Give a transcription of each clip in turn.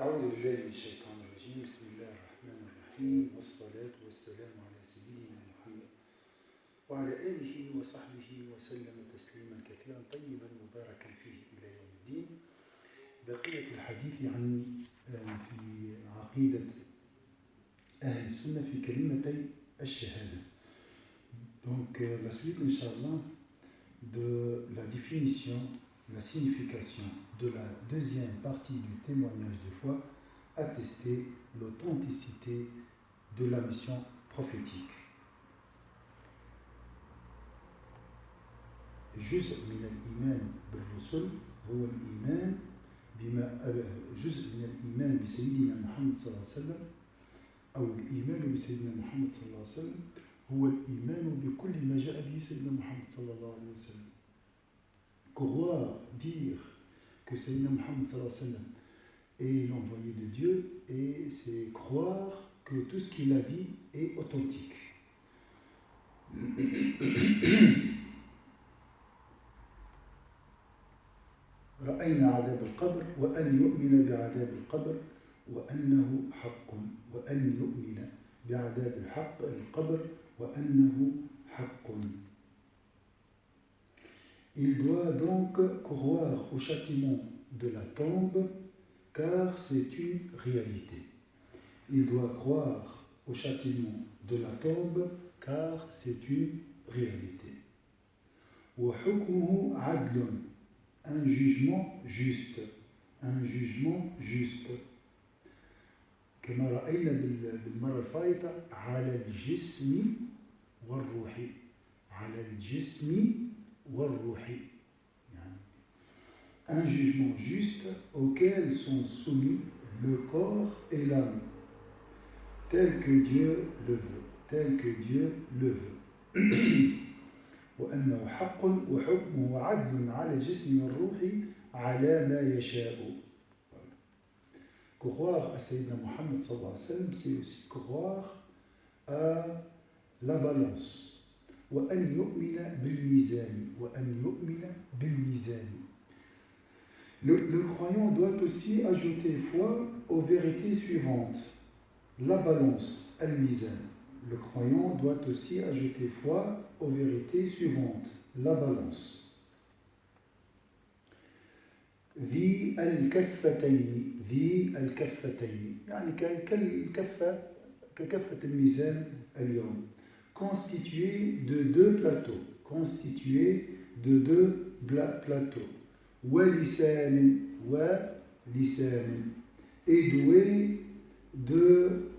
أعوذ بالله من الشيطان الرجيم بسم الله الرحمن الرحيم والصلاة والسلام على سيدنا محمد وعلى آله وصحبه وسلم تسليما كثيرا طيبا مباركا فيه إلى يوم الدين. بقية الحديث عن في عقيدة أهل السنة في كلمتي الشهادة. Donc la suite, Inch'Allah, de la définition, la signification de la deuxième partie du témoignage de foi, attester l'authenticité de la mission prophétique. جزء من الإيمان بالرسل هو الإيمان جزء من الإيمان بسيدنا محمد صلى الله عليه وسلم أو الإيمان بسيدنا محمد صلى الله عليه وسلم هو الإيمان بكل ما جاء به سيدنا محمد صلى الله عليه وسلم. Croire, dire que Sayyidina Muhammad sallallahu alayhi wa sallam est l'envoyé de Dieu, et c'est croire que tout ce qu'il a dit est authentique. رأينا عذاب القبر وأن يؤمن بعذاب القبر وأنه حق وأن يؤمن بعذاب القبر وأنه حق. Il doit donc croire au châtiment de la tombe, car c'est une réalité. Il doit croire au châtiment de la tombe, car c'est une réalité. وحكمه عدل, un jugement juste, un jugement juste. كما رأينا بالمرة الفائتة على الجسم والروح, على الجسم والروح, un jugement juste auquel sont soumis le corps et l'âme, tel que Dieu le veut, tel que Dieu le veut. وأنه حق وحكمه عدل على الجسم والروح على ما يشاء. Croire à Sayyidina Muhammad sallallahu alayhi wa sallam, c'est aussi croire à la balance. وأن يؤمن بالميزان, وأن يؤمن بالميزان. Le croyant doit aussi ajouter foi aux vérités suivantes. La balance, al-mizan. Le croyant doit aussi ajouter foi aux vérités suivantes. La balance. ذي الكفتين, ذي الكفتين, يعني ككفة الميزان اليوم. Constitué de deux plateaux, constitué de deux plateaux. وَلِسَانٍ, وَلِسَانٍ, et doué de,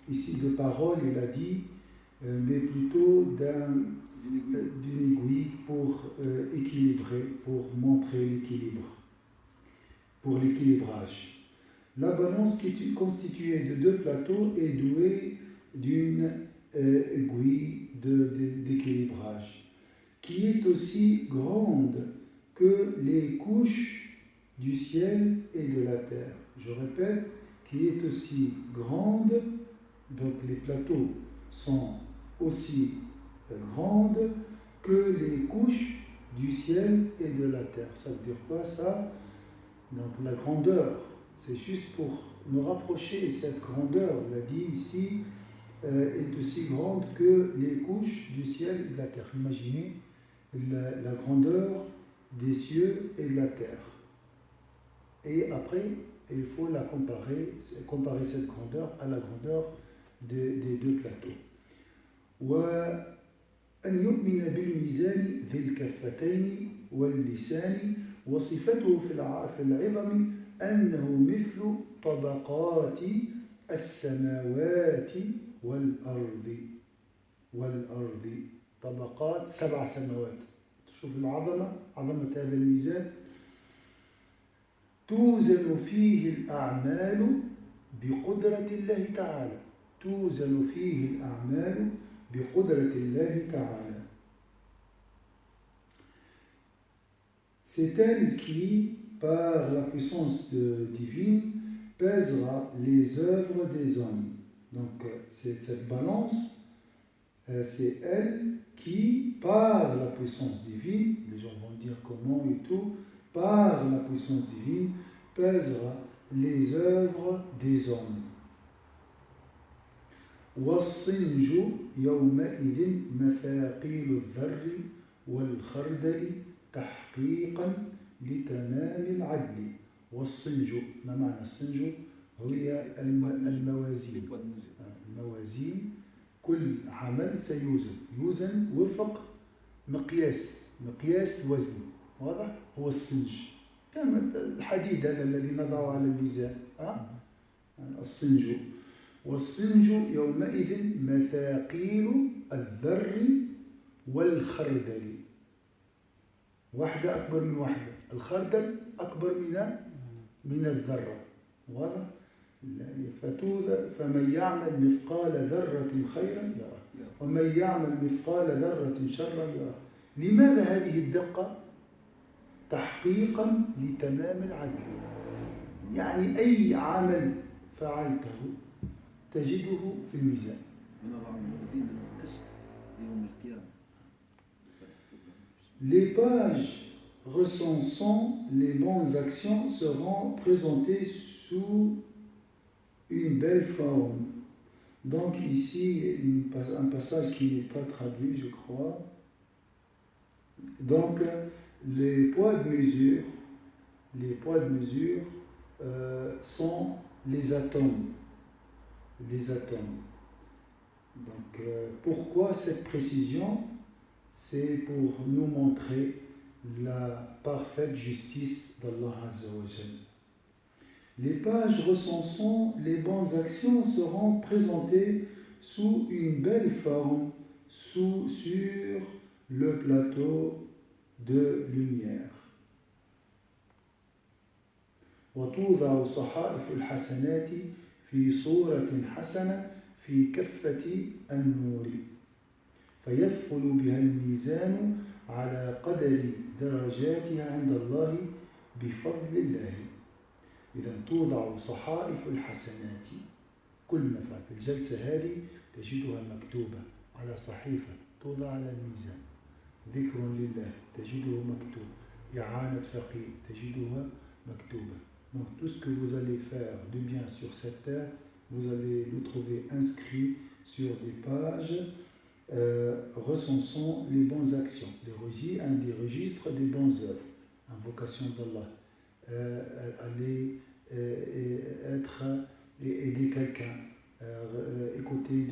ici de parole, il a dit, mais plutôt d'une aiguille pour équilibrer, pour montrer l'équilibre, pour l'équilibrage. La balance qui est constituée de deux plateaux est douée d'une aiguille d'équilibrage, qui est aussi grande que les couches du ciel et de la terre. Je répète, qui est aussi grande, donc les plateaux sont aussi grandes que les couches du ciel et de la terre. Ça veut dire quoi ça? Donc la grandeur, c'est juste pour nous rapprocher, cette grandeur, on l'a dit ici, est aussi grande que les couches du ciel et de la terre. Imaginez la grandeur des cieux et de la terre. Et après, il faut la comparer cette grandeur à la grandeur des deux plateaux. وأن يؤمن بالميزان ذي الكفتين واللسان وصفته في العظم أنه مثل طبقات السماوات والأرض طبقات 7 سماوات. شوف العظمة، عظمة هذا الميزان. توزن فيه الأعمال بقدرة الله تعالى، توزن فيه الأعمال بقدرة الله تعالى. C'est elle qui, par la puissance divine, pèsera les œuvres des hommes. Donc, c'est cette balance, c'est elle qui, par la puissance divine, les gens vont dire comment et tout, par la puissance divine, pèsera les œuvres des hommes. والصنج يومئذ مثاقيل الذر والخردل تحقيقا لتمام العدل. والصنج، ما معنى الصنج؟ هي الموازين. الموازين، كل عمل يوزن وفق مقياس وزن، واضح؟ هو الصنج كما الحديد هذا الذي نضعه على الميزان، الصنج. والصنج يومئذ مثاقيل الذر والخردل، واحدة أكبر من واحدة، الخردل أكبر من الذرة، واضح؟ فمن يعمل مثقال ذرة خيرا يره ومن يعمل مثقال ذرة شرا يره. لماذا هذه الدقة؟ تحقيقا لتمام العدل، يعني أي عمل فعلته تجده في الميزان. Les pages recensant les bonnes actions seront présentées sous une belle forme. Donc ici, un passage qui n'est pas traduit, je crois. Donc, les poids de mesure sont les atomes. Donc, pourquoi cette précision? C'est pour nous montrer la parfaite justice d'Allah Azza wa Jalla. Les pages recensant les bonnes actions seront présentées sous une belle forme, sur le plateau de lumière. وتوضع صحائف الحسنات في صورة حسنة في كفة النور فيثقل بها الميزان على قدر درجاتها عند الله بفضل الله. إذا توضع صحائف الحسنات، كل ما في الجلسة هذه تجدها مكتوبة على صحيفة توضع على الميزان. ذكر لله تجده مكتوب، إعانة فقير تجدها مكتوبة. Donc tout ce que vous allez faire de bien sur cette terre, vous allez le trouver inscrit sur des pages recensant les bonnes actions, un des registres des bonnes œuvres, invocation d'Allah, aller aider quelqu'un, écouter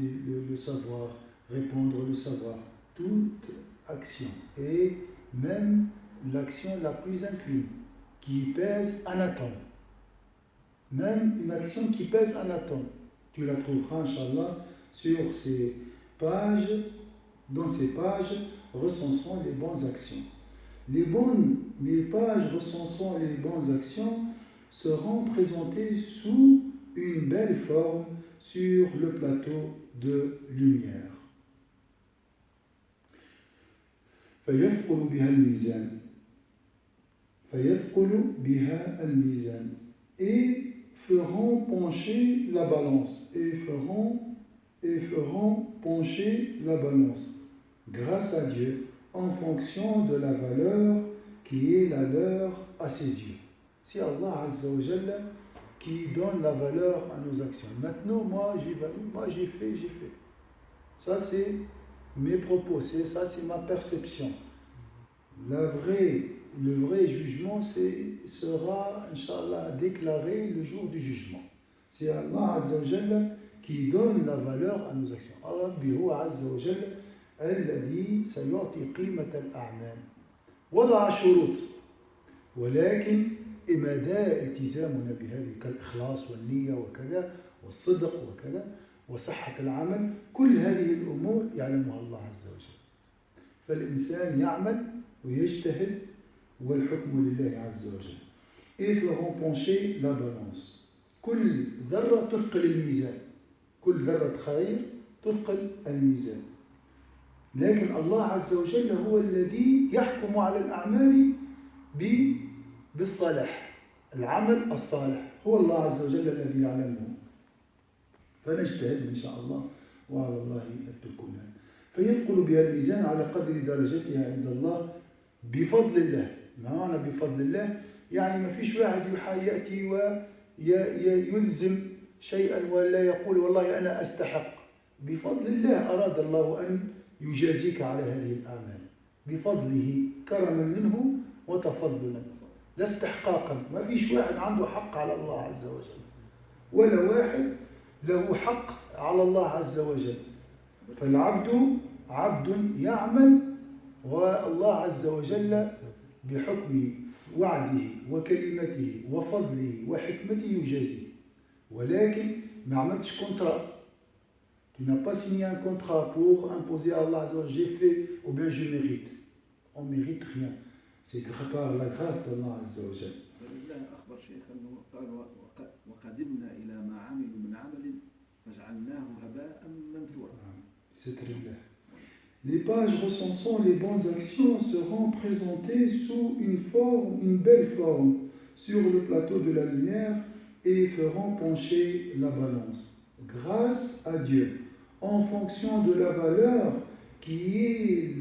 le savoir, répondre le savoir, toute action, et même l'action la plus infime qui pèse un atome. Même une action qui pèse un atome, tu la trouveras, Inch'Allah, sur ces pages, dans ces pages recensant les bonnes actions. Les pages recensant les bonnes actions seront présentées sous une belle forme sur le plateau de lumière. فيثقل بها الميزان et feront pencher la balance pencher la balance grâce à Dieu en fonction de la valeur qui est la leur à ses yeux. C'est Allah Azza wa Jalla qui donne la valeur à nos actions. Maintenant, moi j'ai fait. Ça c'est mes propos, ça c'est ma perception. Le vrai jugement sera, Inch'Allah, déclaré le jour du jugement. C'est Allah Azza wa Jalla qui donne la valeur à nos actions. Rabbi huwa Azza wa Jalla الذي سيعطي قيمة الأعمال. وضع شروط، ولكن إمداء التزامنا بهذه كالإخلاص والنية وكذا والصدق وكذا وصحة العمل، كل هذه الأمور يعلمها الله عز وجل. فالإنسان يعمل ويجتهد والحكم لله عز وجل. Et feront pencher la balance. كل ذرة تثقل الميزان، كل ذرة خير تثقل الميزان. لكن الله عز وجل هو الذي يحكم على الأعمال بالصلاح. العمل الصالح هو الله عز وجل الذي يعلمه. فنجتهد إن شاء الله وعلى الله التكلان. فيثقل بها الميزان على قدر درجتها عند الله بفضل الله. ما معنى بفضل الله؟ يعني ما فيش واحد يأتي يلزم شيئا ولا يقول والله أنا أستحق. بفضل الله أراد الله أن يجازيك على هذه الأعمال بفضله كرما منه وتفضلا لا استحقاقا. ما فيش واحد عنده حق على الله عز وجل ولا واحد له حق على الله عز وجل. فالعبد عبد يعمل والله عز وجل بحكم وعده وكلمته وفضله وحكمته يجازيه. ولكن ما عملتش كونترا. Tu n'as pas signé un contrat pour imposer à Allah j'ai fait ou bien je mérite. On ne mérite rien. C'est par la grâce d'Allah Azza wa Jal. أخبر شيخ أنه قال وقدمنا إلى ما عملوا من عمل فجعلناه هباء منثورا. C'est très bien. Les pages recensant les bonnes actions seront présentées sous une belle forme, sur le plateau de la lumière et feront pencher la balance, grâce à Dieu, en fonction de la valeur qui est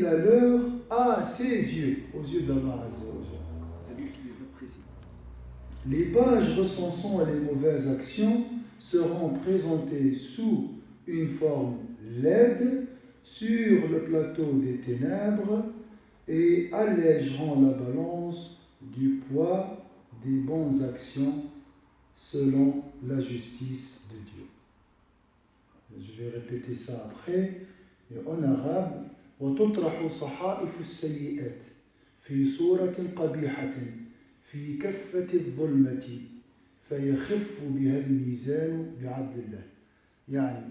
la leur à ses yeux, aux yeux d'Allah Azza wa Jalla. C'est lui qui les apprécie. Les pages recensant les mauvaises actions seront présentées sous une forme laide sur le plateau des ténèbres et allégeront la balance du poids des bonnes actions selon la justice de Dieu. Je vais répéter ça après. Et en arabe, وتطرح صحائف السيئات في صورة قبيحة في كفة الظلمة فيخف بها الميزان بعدل الله. يعني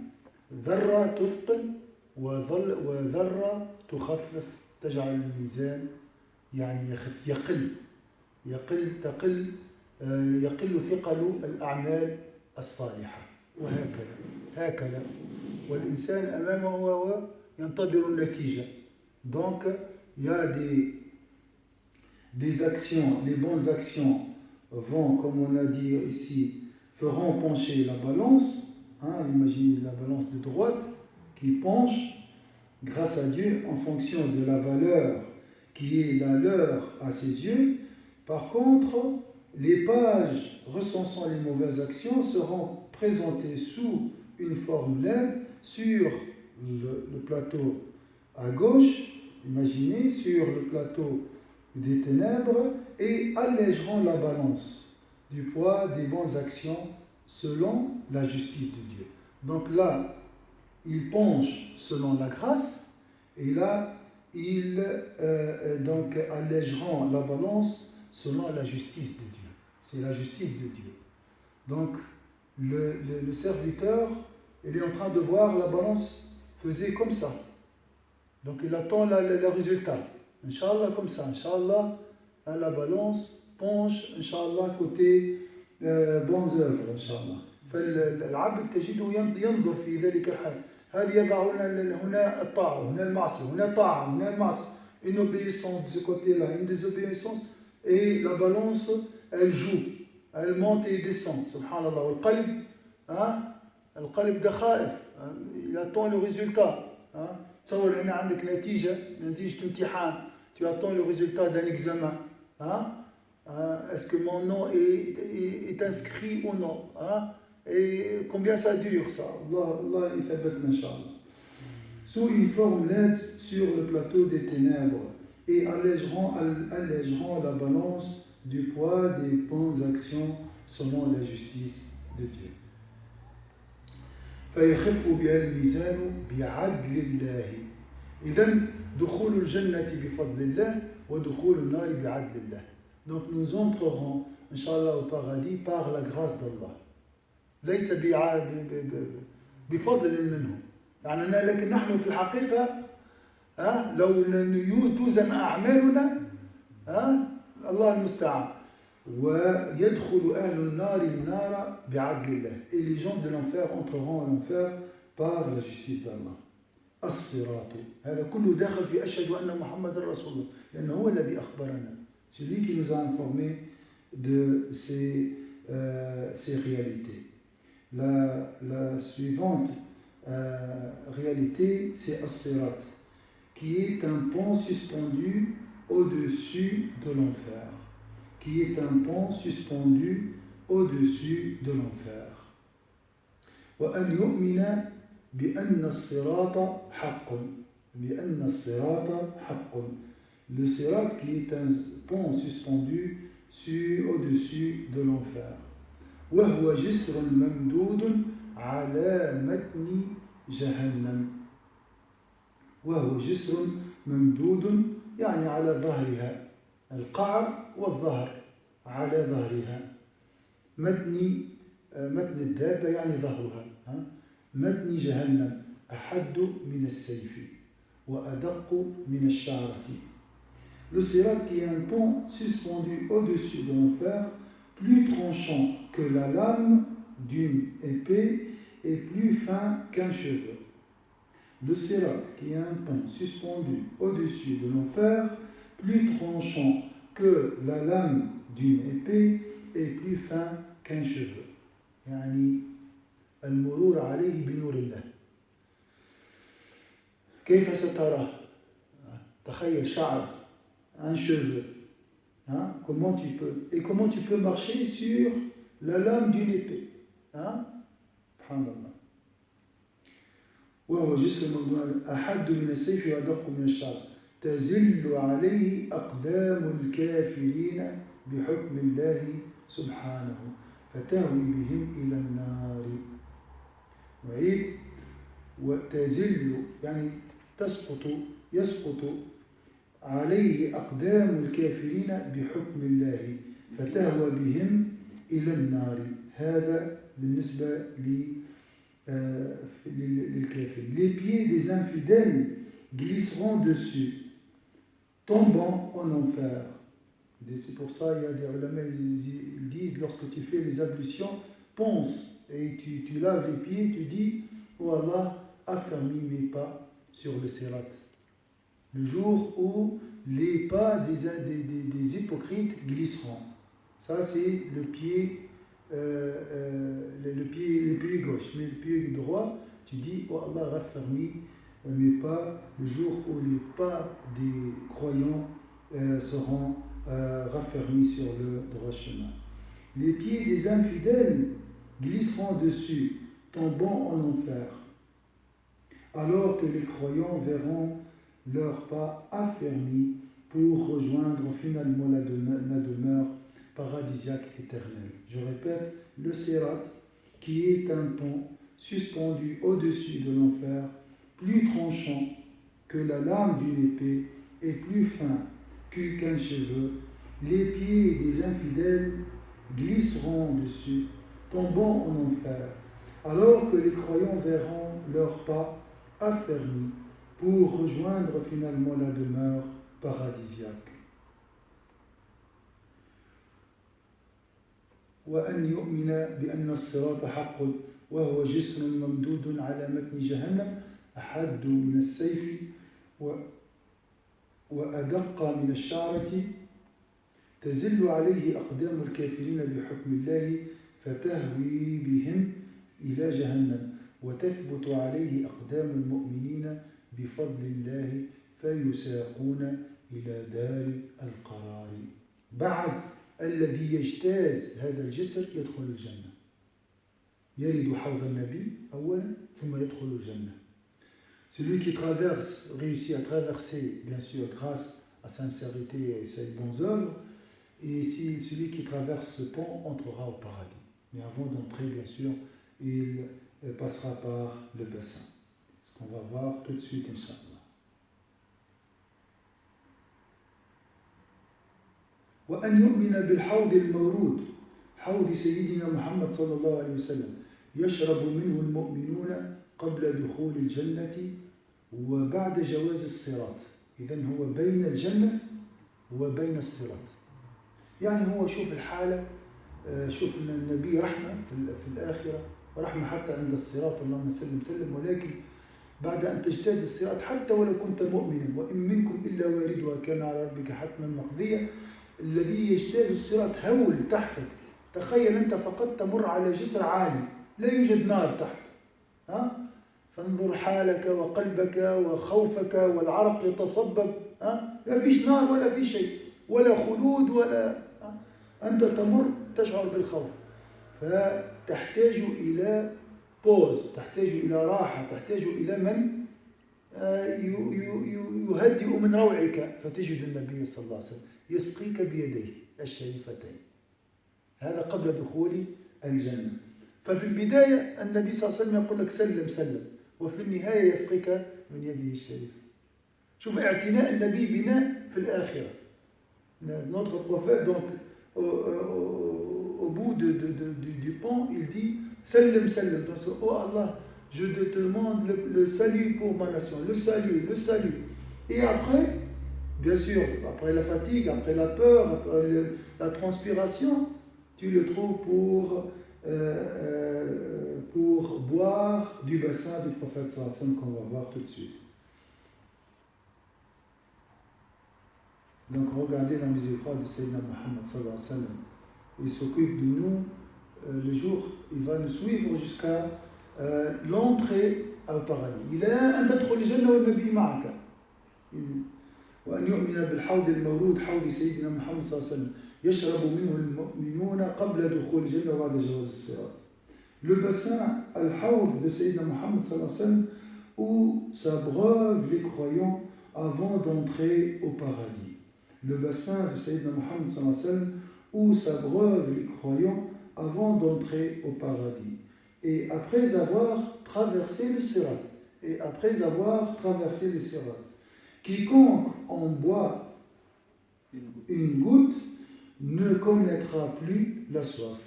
ذرة تثقل وذرة تخفف تجعل الميزان يعني يخف يقل ثقل الأعمال الصالحة وهكذا والإنسان أمامه وهو ينتظر النتيجة. Donc il y a des actions, les bonnes actions vont, comme on a dit ici, feront pencher la balance. Imaginez la balance de droite qui penche grâce à Dieu en fonction de la valeur qui est la leur à ses yeux. Par contre, les pages recensant les mauvaises actions seront présentées sous une forme laide sur le plateau à gauche, imaginez, sur le plateau des ténèbres et allégeront la balance du poids des bonnes actions selon la justice de Dieu. Donc là, il penche selon la grâce et là, ils donc allégeront la balance selon la justice de Dieu. C'est la justice de Dieu. Donc, le serviteur, il est en train de voir la balance faisait comme ça. Donc, il attend le résultat. Inch'Allah, comme ça. Inch'Allah, la balance penche, Inch'Allah, côté bonnes œuvres, Inch'Allah. فالعبد تجده ينظر في ذلك الحال. هذا يضع هنا الطاعة هنا المعصية هنا طاعة هنا المعصية. Une obéissance de ce côté-là, une désobéissance, et la balance, elle joue, elle monte et descend. Subhanallah. القلب ده خائف. Il attend le résultat. تصور هنا عندك نتيجة امتحان. Tu attends le résultat d'un examen. Est-ce que mon nom est inscrit ou non? Et combien ça dure ça? Allah يثبتنا إن شاء الله. Sous une forme laide sur le plateau des ténèbres et allégeront la balance du poids des bonnes actions selon la justice de Dieu. فيخف بها الميزان بعدل الله. إذن دخول الجنة بفضل الله ودخول النار بعدل الله. Donc nous entrerons, Inch'Allah, au paradis par la grâce d'Allah. ليس بفضل منه. يعني لكن نحن في الحقيقة لو توزن أعمالنا الله المستعان. ويدخل أهل النار بعدل الله. Et les gens de l'enfer entreront en enfer par la justice d'Allah. الصراط. هذا كله داخل في أشهد أن محمد رسول الله. لأنه هو الذي أخبرنا. Celui qui nous a informé de ces réalités. La suivante réalité, c'est As-Sirat, qui est un pont suspendu au-dessus de l'enfer, qui est un pont suspendu au-dessus de l'enfer. وأن يؤمن بأن الصراط حق. بأن الصراط حق. Le sirat qui est un pont suspendu au-dessus de l'enfer. وهو جسر ممدود على متن جهنم. وهو جسر ممدود يعني على ظهرها. القعر والظهر على ظهرها. متن الدابة يعني ظهرها. متن جهنم أحد من السيف وأدق من الشعرة. Le sirat qui est un pont suspendu au-dessus de l'enfer, plus tranchant que la lame d'une épée et plus fin qu'un cheveu. Le sirat qui est un pont suspendu au-dessus de l'enfer, plus tranchant que la lame d'une épée et plus fin qu'un cheveu. يعني المرور عليه بنور الله. كيف ستراه؟ تخيل شعر, un cheveu. Comment tu peux marcher sur la lame d'une épée? سبحان الله. وهو جسر ممدود أحد من السيف وأدق من الشعر تزل عليه أقدام الكافرين بحكم الله سبحانه فتهوي بهم إلى النار. وعيد وتزل يعني يسقط عليه أقدام الكافرين بحكم الله فتهوى بهم إلى النار. هذا بالنسبة للكافر. Les pieds des infidèles glisseront dessus, tombant en enfer. Et c'est pour ça, il y a des ulama, ils disent, lorsque tu fais les ablutions, pense, et tu laves les pieds, tu dis, oh Allah, affermis mes pas sur le sirat. Le jour où les pas des hypocrites glisseront. Ça, c'est le pied gauche. Mais le pied droit, tu dis, oh Allah, raffermis mes pas le jour où les pas des croyants seront raffermis sur le droit chemin. Les pieds des infidèles glisseront dessus, tombant en enfer, alors que les croyants verront leurs pas affermis pour rejoindre finalement la demeure paradisiaque éternelle. Je répète, le sirat, qui est un pont suspendu au-dessus de l'enfer, plus tranchant que la lame d'une épée et plus fin qu'un cheveu, les pieds des infidèles glisseront dessus, tombant en enfer, alors que les croyants verront leurs pas affermis pour rejoindre finalement la demeure paradisiaque. وأن يؤمن بأن الصراط حق وهو جسر ممدود على متن جهنم أحد من السيف وأدق من الشعرة تزل عليه أقدام الكافرين بحكم الله فتهوي بهم إلى جهنم وتثبت عليه أقدام المؤمنين بفضل الله فيساقون إلى دار القرار. بعد الذي يجتاز هذا الجسر يدخل الجنة. يرد حوض النبي أولا ثم يدخل الجنة. Celui qui traverse, réussit à traverser, bien sûr, grâce à sincérité et ses bonnes œuvres, et si celui qui traverse ce pont entrera au paradis. Mais avant d'entrer, bien sûr, il passera par le bassin. Ce qu'on va voir tout de suite, Inch'Allah. وأن يؤمن بالحوض المورود حوض سيدنا محمد صلى الله عليه وسلم يشرب منه المؤمنون قبل دخول الجنة وبعد جواز الصراط. إذن هو بين الجنة وبين الصراط. يعني هو شوف الحالة، شوف النبي رحمة في الآخرة ورحمة حتى عند الصراط، اللهم سلم، ولكن بعد أن تجتاز الصراط حتى ولو كنت مؤمنا وإن منكم إلا واردها كان على ربك حتما مقضيا. الذي يجتاز الصراط هول تحتك. تخيل أنت فقط تمر على جسر عالي لا يوجد نار تحت. فانظر حالك وقلبك وخوفك والعرق يتصبب. لا فيش نار ولا في شيء ولا خلود ولا أنت تمر تشعر بالخوف، فتحتاج إلى بوز، تحتاج إلى راحة، تحتاج إلى من يهدئ من روعك، فتجد النبي صلى الله عليه وسلم يسقيك بيديه الشريفتين. هذا قبل دخول الجنة. ففي البداية النبي صلى الله عليه وسلم يقول لك سلم سلم، وفي النهاية يسقيك من يده الشريفة. شوف اعتناء النبي بنا في الآخرة. Notre prophète, donc, au bout du pont, il dit Sallim, sallim. Donc, oh Allah, je te demande le salut pour ma nation, le salut, le salut. Et après, bien sûr, après la fatigue, après la peur, après la transpiration, tu le trouves pour boire du bassin du prophète sallallahu alayhi wa sallam qu'on va voir tout de suite. Donc regardez la miséricorde de Sayyidina Muhammad sallallahu alayhi wa sallam. Il s'occupe de nous le jour, il va nous suivre jusqu'à l'entrée au paradis. Il a أن تدخل الجنة والنبي معك. وأن يؤمن بالحوض المورود حوض سيدنا محمد صلى الله عليه وسلم يشرب منه المؤمنون قبل دخول الجنة وبعد جواز الصراط. Le bassin al-Hawd de Sayyidina Muhammad sallallahu alayhi wa sallam où s'abreuvent les croyants avant d'entrer au paradis. Le bassin de Sayyidina Muhammad sallallahu alayhi wa sallam où s'abreuvent les croyants avant d'entrer au paradis. Et après avoir traversé le Sirat, quiconque en boit une goutte ne connaîtra plus la soif.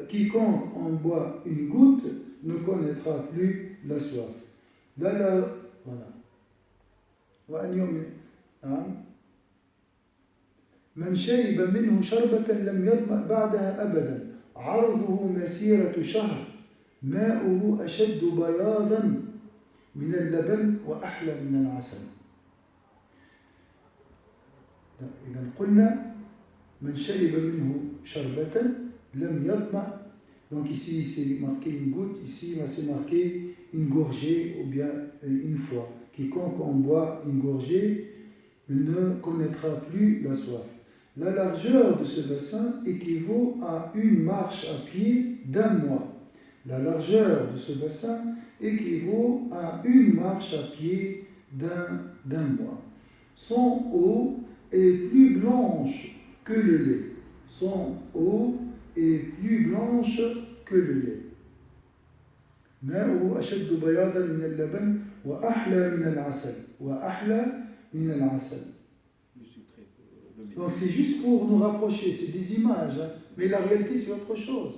Quiconque en boit une goutte ne connaîtra plus la soif. Là, voilà. من شرب منه شربة لم يظمأ بعدها أبدا عرضه مسيرة شهر ماؤه أشد بياضا من اللبن وأحلى من العسل. إذا قلنا من شرب منه شربة لم يظمأ. Donc ici c'est marqué une goutte, ici c'est marqué une gorgée ou bien une fois. Quiconque en boit une gorgée ne connaîtra plus la soif. La largeur de ce bassin équivaut à une marche à pied d'un mois. La largeur de ce bassin équivaut à une marche à pied d'un mois. Son eau est plus blanche que le lait. Son eau est plus blanche que le lait. ماؤه أشد بياضا من اللبن وأحلى من العسل. وأحلى من العسل. Donc c'est juste pour nous rapprocher, c'est des images, hein. Mais la réalité c'est autre chose.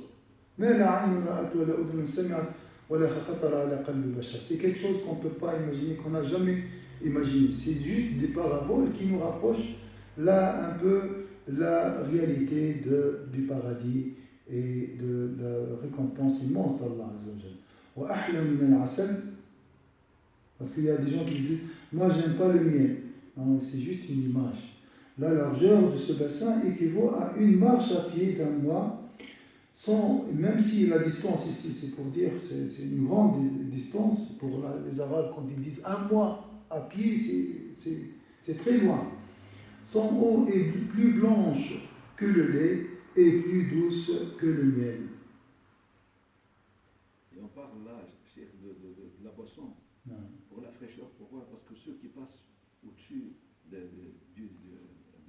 C'est quelque chose qu'on ne peut pas imaginer, qu'on n'a jamais imaginé. C'est juste des paraboles qui nous rapprochent là un peu la réalité du paradis et de la récompense immense d'Allah Azza wa. Parce qu'il y a des gens qui disent moi j'aime pas le miel. Non, c'est juste une image. La largeur de ce bassin équivaut à une marche à pied d'un mois, même si la distance ici, c'est pour dire, c'est une grande distance pour les Arabes quand ils disent un mois à pied, c'est très loin. Son eau est plus blanche que le lait et plus douce que le miel. Et on parle là, de la boisson, pour la fraîcheur, pourquoi? Parce que ceux qui passent au-dessus de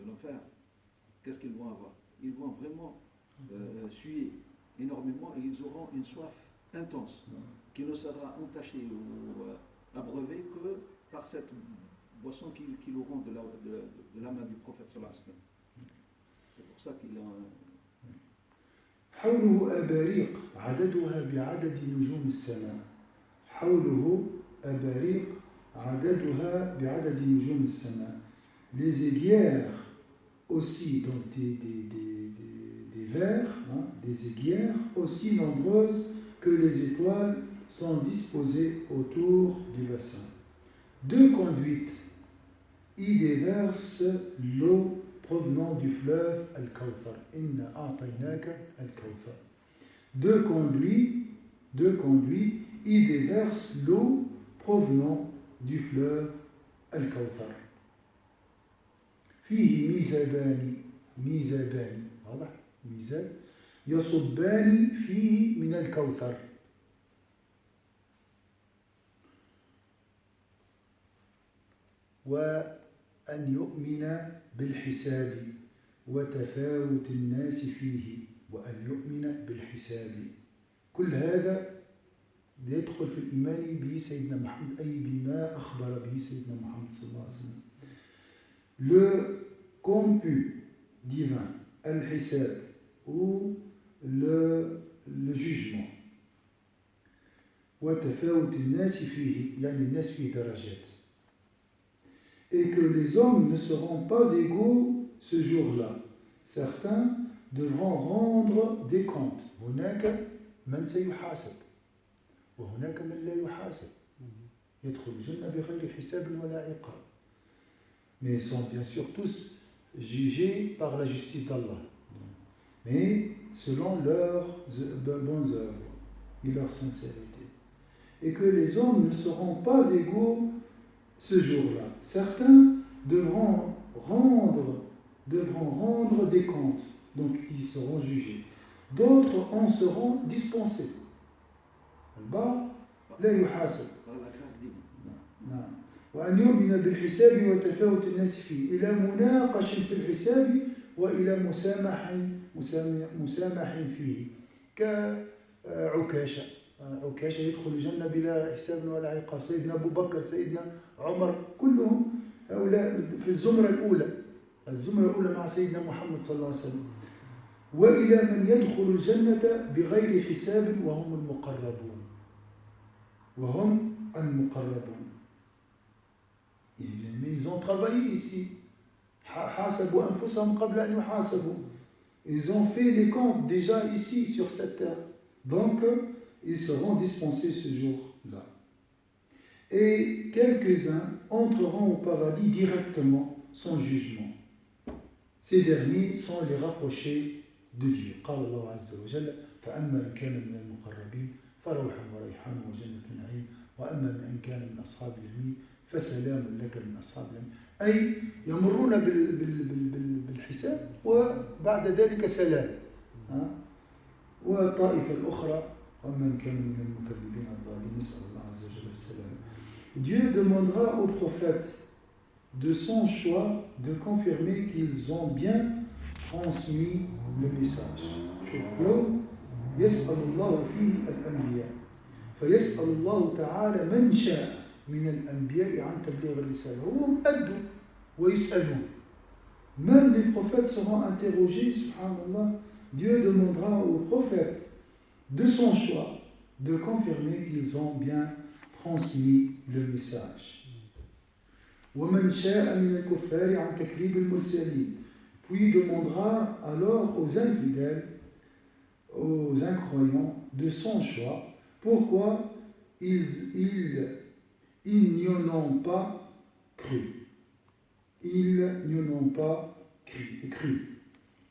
l'enfer, qu'est-ce qu'ils vont avoir? Ils vont vraiment suer énormément et ils auront une soif intense qui ne sera entachée ou abreuvée que par cette boisson qu'ils auront de la main du prophète sallallahu alayhi wa sallam. C'est pour ça qu'il a حوله أباريق عددها بعدد نجوم السماء. حوله أباريق عددها بعدد نجوم السماء. Les aiguières aussi, donc des vers, hein, des aiguières aussi nombreuses que les étoiles sont disposées autour du bassin. Deux conduites y déversent l'eau provenant du fleuve Al-Kawthar. Inna a'taynaka Al-Kawthar. Deux conduits y déversent l'eau provenant du fleuve Al-Kawthar. فيه ميزابان ميزابان واضح ميزاب يصبان فيه من الكوثر وأن يؤمن بالحساب وتفاوت الناس فيه وأن يؤمن بالحساب كل هذا يدخل في الإيمان بسيدنا محمد أي بما أخبر به سيدنا محمد صلى الله عليه وسلم. Le comput divin, al-hisab ou le jugement. وتفاوت الناس فيه يعني الناس فيه درجات. Et que les hommes ne seront pas égaux ce jour-là. Certains devront rendre des comptes. هناك من سيحاسب وهناك من لا يحاسب. يدخل الجنة بغير حساب ولا عقاب. Mais ils sont bien sûr tous jugés par la justice d'Allah. Mais selon leurs bonnes œuvres et leur sincérité. Et que les hommes ne seront pas égaux ce jour-là. Certains devront rendre des comptes, donc ils seront jugés. D'autres en seront dispensés. لا يحاسب. نعم. وأن يؤمن بالحساب وتفاوت الناس فيه إلى مناقش في الحساب وإلى مسامح فيه كعكاشة. عكاشة يدخل الجنة بلا حساب ولا عقاب. سيدنا أبو بكر سيدنا عمر كلهم هؤلاء في الزمرة الأولى مع سيدنا محمد صلى الله عليه وسلم. وإلى من يدخل الجنة بغير حساب وهم المقربون. Mais ils ont travaillé ici. حاسبوا أنفسهم قبل أن يحاسبوا. Ils ont fait les comptes déjà ici sur cette terre. Donc ils seront dispensés ce jour-là. Et quelques-uns entreront au paradis directement sans jugement. Ces derniers sont les rapprochés de Dieu. قال الله عز وجل فأما إن كان من المقربين فروح وريحان وجنة نعيم وأما إن كان من أصحاب اليمين فسلام لك من أصحاب اليمين. أي يمرون بالحساب وبعد ذلك سلام. والطائفة الأخرى ومن كان من المكذبين الضالين نسأل الله عز وجل السلام. Dieu demandera aux prophètes de son choix de confirmer qu'ils ont bien transmis le message. شوفوا يسأل الله فيه الأنبياء فيسأل الله تعالى من شاء من الأنبياء عن تبليغ الرسالة. هم أدوا ويسألون. Même les prophètes seront interrogés, subhanallah. Dieu demandera aux prophètes de son choix de confirmer qu'ils ont bien transmis le message. ومن شاء من الكفار عن تكذيب المرسلين. Puis demandera alors aux infidèles, aux incroyants de son choix pourquoi ils n'y en ont pas cru. Ils n'y en ont pas cru.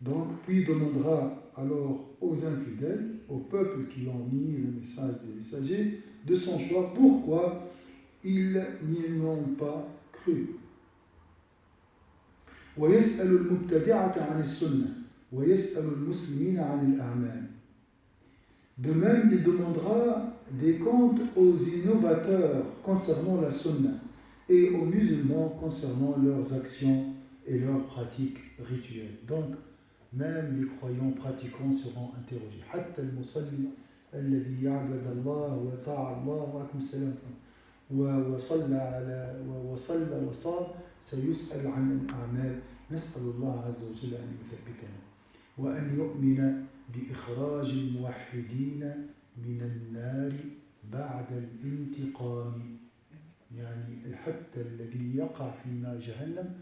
Donc, puis demandera alors aux infidèles, aux peuples qui ont nié le message des messagers, de son choix, pourquoi ils n'y ont pas cru. ويسأل المبتدعة عن السنة ويسأل المسلمين عن الأعمال. De même, il demandera des comptes aux innovateurs concernant la sunna et aux musulmans concernant leurs actions et leurs pratiques rituelles. Donc, même les croyants pratiquants seront interrogés. حتى المصلي الذي يعبد الله وطاع الله وعليكم السلام وصلى وصام سيسأل عن الأعمال. نسأل الله عز وجل أن يثبتنا وأن يؤمن بإخراج الموحدين من النار بعد الانتقام. يعني حتى الذي يقع في نار جهنم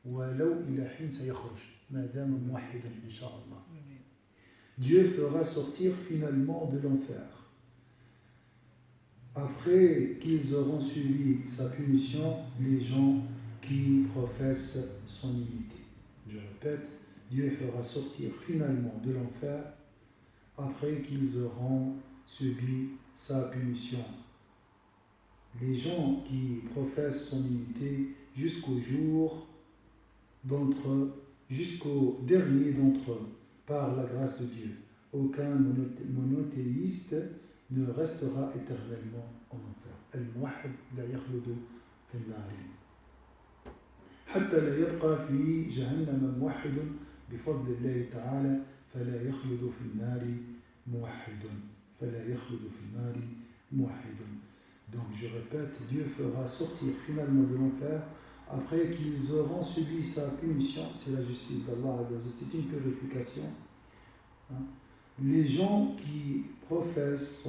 ولو إلى حين سيخرج ما دام موحدا إن شاء الله. Dieu fera sortir finalement de l'enfer après qu'ils auront subi sa punition les gens qui professent son unité. Je répète, Dieu fera sortir finalement de l'enfer après qu'ils auront subi sa punition les gens qui professent son unité jusqu'au jour d'entre jusqu'au dernier d'entre eux, par la grâce de Dieu. Aucun monothéiste ne restera éternellement en enfer. Al-Muwahhid la yakhludu fi an-nar. حتى لا يبقى في جهنم موحد بفضل الله تعالى فلا يخلد في النار موحد. فلا يخلد في النار موحد. Donc je répète, Dieu fera sortir finalement de l'enfer après qu'ils auront subi sa punition, c'est la justice d'Allah, c'est une purification. Les gens qui professent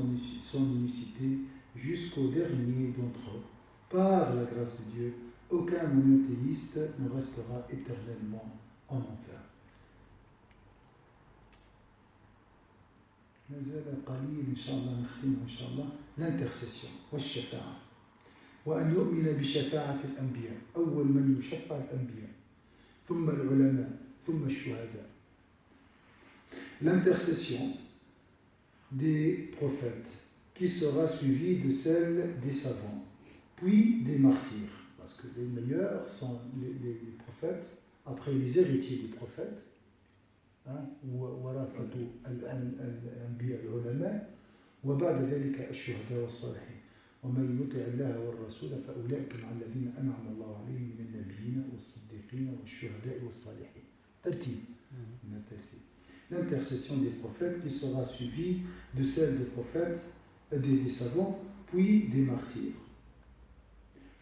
son unicité jusqu'au dernier d'entre eux, par la grâce de Dieu, aucun monothéiste ne restera éternellement en enfer. نزال قليل إن شاء الله نختم إن شاء الله l'intercession والشفاعة وأن يؤمن بشفاعة الأنبياء أول من يشفع الأنبياء ثم العلماء ثم الشهداء. L'intercession des prophètes qui sera suivie de celle des savants puis des martyrs, parce que les meilleurs sont les prophètes, après les héritiers des prophètes, ورثة الأنبياء العلماء وبعد ذلك الشهداء والصالحين ومن يطع الله والرسول فأولئك مع الذين أنعم الله عليهم من النبيين والصديقين والشهداء والصالحين. ترتيب. L'intercession des prophètes qui sera suivie de celle des prophètes, des savants, puis des martyrs.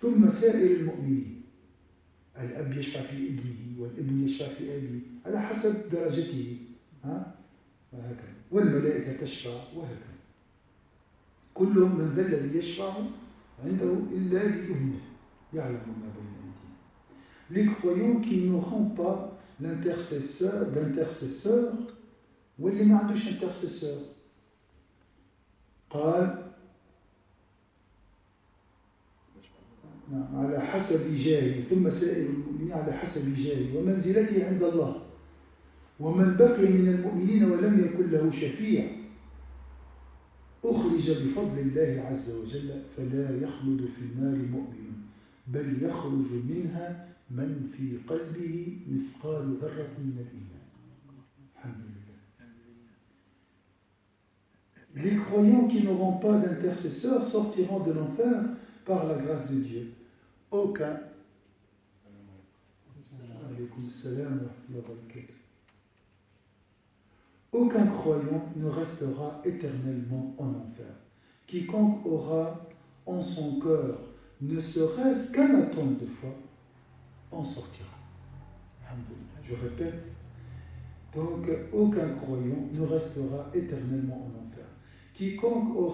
ثم سائر المؤمنين الأب يشفع في ابنه والابن يشفع في أبيه على حسب درجته وهكذا والملائكة تشفع وهكذا كلهم من ذا الذي يشفع عنده إلا بإذنه يعلم ما بين أيديهم. Les croyants qui n'auront pas d'intercesseur واللي ما عندوش intercesseur قال على حسب جاهه ثم سائر المؤمنين على حسب جاهه ومنزلته عند الله ومن بقي من المؤمنين ولم يكن له شفيع أخرج بفضل الله عز وجل فلا يخلد في النار مؤمن بل يخرج منها من في قلبه مثقال ذرة من الإيمان. الحمد لله. Les croyants qui n'auront pas d'intercesseur sortiront de l'enfer par la grâce de Dieu. Aucun croyant ne restera éternellement en enfer. Quiconque aura en son cœur ne serait-ce qu'un atome de foi en sortira. Je répète, donc aucun croyant ne restera éternellement en enfer. Quiconque aura